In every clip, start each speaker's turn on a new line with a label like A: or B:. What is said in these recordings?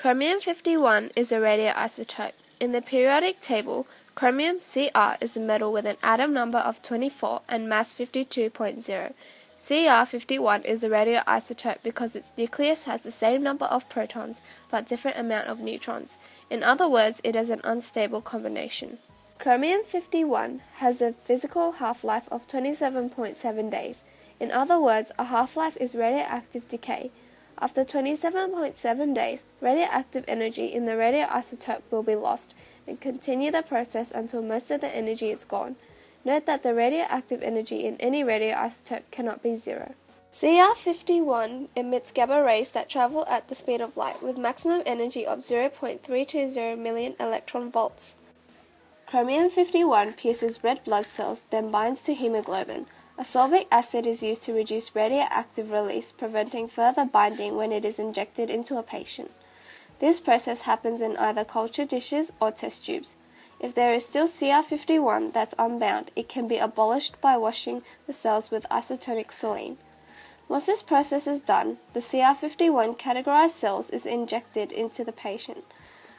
A: Chromium-51 is a radioisotope. In the periodic table, chromium Cr is a metal with an atom number of 24 and mass 52.0. Cr51 is a radioisotope because its nucleus has the same number of protons but different amount of neutrons. In other words, it is an unstable combination. Chromium-51 has a physical half-life of 27.7 days. In other words, a half-life is radioactive decay. After 27.7 days, radioactive energy in the radioisotope will be lost and continue the process until most of the energy is gone. Note that the radioactive energy in any radioisotope cannot be zero. Cr51 emits gamma rays that travel at the speed of light with maximum energy of 0.320 million electron volts. Chromium-51 pierces red blood cells, then binds to hemoglobin. Ascorbic acid is used to reduce radioactive release, preventing further binding when it is injected into a patient. This process happens in either culture dishes or test tubes. If there is still Cr51 that's unbound, it can be abolished by washing the cells with isotonic saline. Once this process is done, the Cr51 categorized cells is injected into the patient.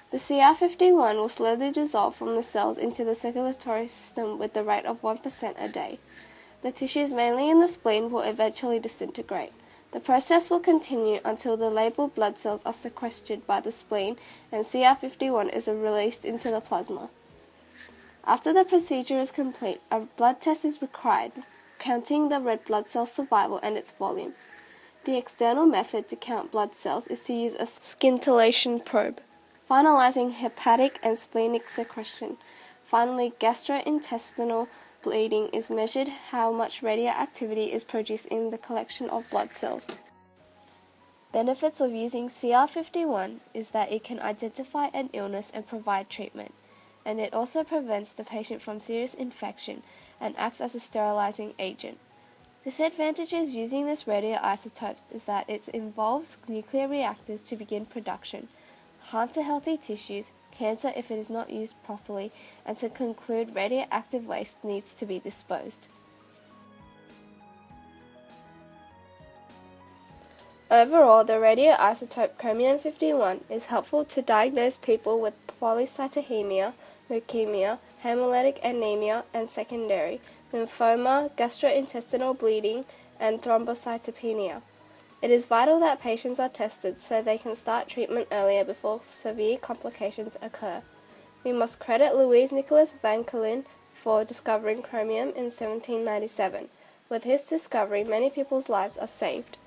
A: The Cr51 will slowly dissolve from the cells into the circulatory system with the rate of 1% a day. The tissues mainly in the spleen will eventually disintegrate. The process will continue until the labeled blood cells are sequestered by the spleen and Cr51 is released into the plasma. After the procedure is complete, a blood test is required, counting the red blood cell survival and its volume. The external method to count blood cells is to use a scintillation probe, finalizing hepatic and splenic secretion. Finally, gastrointestinal bleeding is measured how much radioactivity is produced in the collection of blood cells. Benefits of using Cr51 is that it can identify an illness and provide treatment, and it also prevents the patient from serious infection and acts as a sterilizing agent. Disadvantages using this radioisotopes is that it involves nuclear reactors to begin production, harm to healthy tissues, cancer if it is not used properly, and to conclude, radioactive waste needs to be disposed. Overall, the radioisotope chromium-51 is helpful to diagnose people with polycythemia, leukemia, hemolytic anemia, and secondary lymphoma, gastrointestinal bleeding, and thrombocytopenia. It is vital that patients are tested so they can start treatment earlier before severe complications occur. We must credit Louis Nicolas van Calin for discovering chromium in 1797. With his discovery, many people's lives are saved.